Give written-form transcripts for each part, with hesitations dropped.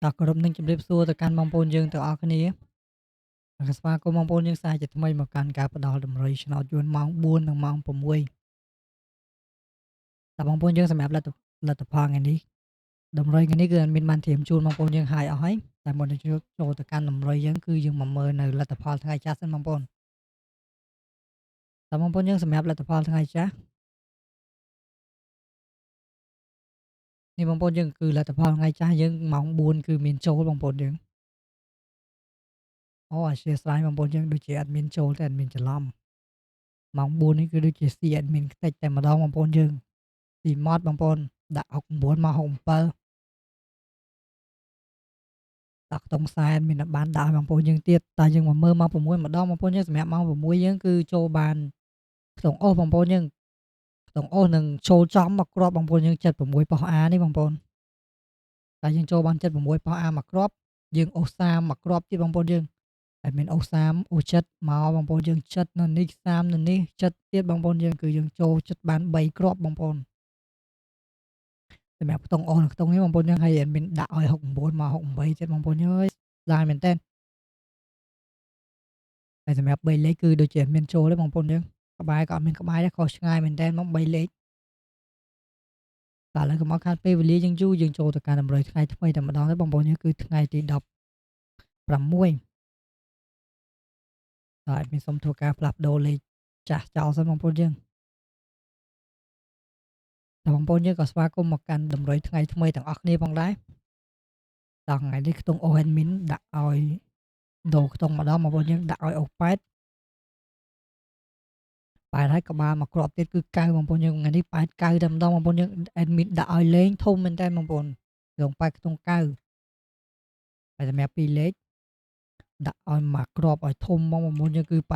តគោរពនឹងជម្រាបសួរទៅកាន់បងប្អូនយើងទាំងអស់គ្នានិងក៏ស្វាគមន៍បងប្អូនយើងសាជាថ្មីមកកាន់ការផ្ដល់តម្រុយឆ្នោតយួនម៉ោង4និងម៉ោង6តើបងប្អូនយើងសម្រាប់លទ្ធផលថ្ងៃនេះតម្រុយថ្ងៃនេះគឺអត់មានបានត្រៀមជូនបងប្អូនយើងហើយអស់ហើយតែមុននឹងចូលទៅកាន់តម្រុយយើងគឺយើងមកមើលនៅលទ្ធផលថ្ងៃចាស់សិនបងប្អូនតើបងប្អូនយើងសម្រាប់លទ្ធផលថ្ងៃចាស់នេះបងប្អូនយើងគឺលទ្ធផលថ្ងៃចាស់យើងម៉ោង4គឺមានចូលបងប្អូនយើងអូអធ្យាស្រ័យបងប្អូនយើងដូចជាអត់មានចូលតែអត់មានច្រឡំម៉ោង4នេះគឺដូចជាស៊ីអត់មានខ្ទេចតែម្ដងបងប្អូនយើង ពីម៉ត់បងប្អូនដាក់69មក67ដាក់ខ្ទង់ខ្សែមានតែបានដាក់ឲ្យបងប្អូនយើងទៀតតែយើងមកមើលម៉ោង6ម្ដងបងប្អូនយើងសម្រាប់ម៉ោង6យើងគឺចូលបានខ្ទង់អូសបងប្អូនយើងខ្ទង់អូសនឹងចូលចំមកគ្រាប់បងប្អូនយើង76ប៉ុស A នេះបងប្អូនតែយើងចូលបាន76ប៉ុស A មួយគ្រាប់យើងអូស30មួយគ្រាប់ទៀតបងប្អូនយើងហើយមានអូស30អូសចិត្តមកបងប្អូនយើងចិត្តនៅនេះ30នៅនេះចិត្តទៀតបងប្អូនយើងគឺយើងចូលចិត្តបាន3គ្រាប់បងប្អូន សម្រាប់ខ្ទង់អូសនិងខ្ទង់នេះបងប្អូនយើងហើយអេដមីនដាក់ឲ្យ69មក68ទៀតបងប្អូនយើងអើយស្ដាយមែនតើហើយសម្រាប់3លេខគឺដូចជាអត់មានចូលទេបងប្អូនយើងក្បែរក៏អត់មានក្បែរដែរខុសឆ្ងាយមែនតើមក3លេខតែឥឡូវកុំឲ្យខាតពេលវេលាយើងយូរយើងចូលទៅកាន់តម្រុយថ្ងៃថ្មីតែម្ដងទេបងប្អូនយើងគឺថ្ងៃទី16ហើយអេដមីនសូមធ្វើការផ្លាស់ប្ដូរលេខចាស់ចោលសិនបងប្អូនយើងតែបងប្អូនយើងក៏ស្វាគមន៍មកកាន់តម្រុយថ្ងៃថ្មីទាំងអស់គ្នាផងដែរតោះថ្ងៃនេះខ្ទង់អូសអេដមីនដាក់ឲ្យដូរខ្ទង់ម្ដងបងប្អូនយើងដាក់ឲ្យអូស8ប៉ែតហើយក៏បានមកគ្រាប់ទៀតគឺ9បងប្អូនយើងថ្ងៃនេះប៉ែត9តែម្ដងបងប្អូនយើងអេដមីនដាក់ឲ្យលេងធំមែនតើបងប្អូនក្នុងប៉ែតខ្ទង់9ហើយសម្រាប់2លេខដាក់ឲ្យមកគ្រាប់ឲ្យធំបងប្អូនយើងគឺ89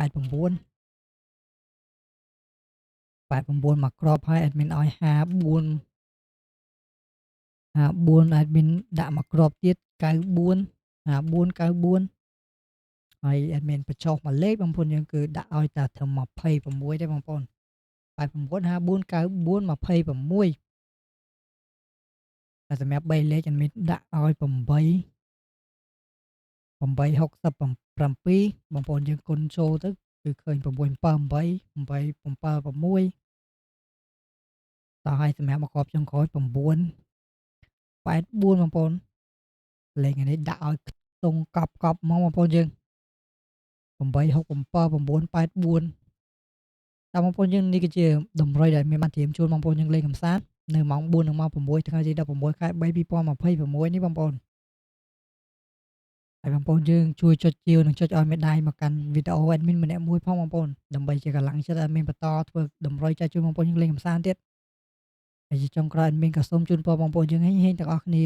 មកគ្រាប់ហើយអេដមីនឲ្យ54អេដមីនដាក់មកគ្រាប់ទៀត94 54 94ហើយអេដមីនបញ្ចុះមួយលេខបងប្អូនយើងគឺដាក់ឲ្យតែត្រឹម26ទេបងប្អូន89 54 94 26តែសម្រាប់3លេខអេដមីនដាក់ឲ្យ8 867បងប្អូនយើងគុណចូលទៅគឺឃើញ678 876តោះហើយសម្រាប់មកគ្រាប់ចុងក្រោយ9 84បងប្អូនលេខនេះដាក់ឲ្យខ្ទង់កប់ហ្មងបងប្អូនយើង867 984តើបងប្អូនយើងនេះគឺជាតម្រុយដែលមានបានត្រៀមជូនបងប្អូនយើងលេងកម្សាន្តនៅម៉ោង4និងម៉ោង6ថ្ងៃទី16ខែ3 2026នេះបងប្អូនហើយបងប្អូនយើងជួយចុចជាវនិងចុចឲ្យមេដៃមកកាន់វីដេអូ admin ម្នាក់មួយផងបងប្អូនដើម្បីជាកម្លាំងចិត្តឲ្យ admin បន្តធ្វើតម្រុយចែកជូនបងប្អូនយើងលេងកម្សាន្តទៀតហើយជាចុងក្រោយ admin ក៏សូមជូនពរបងប្អូនយើងហេងៗទាំងអស់គ្នា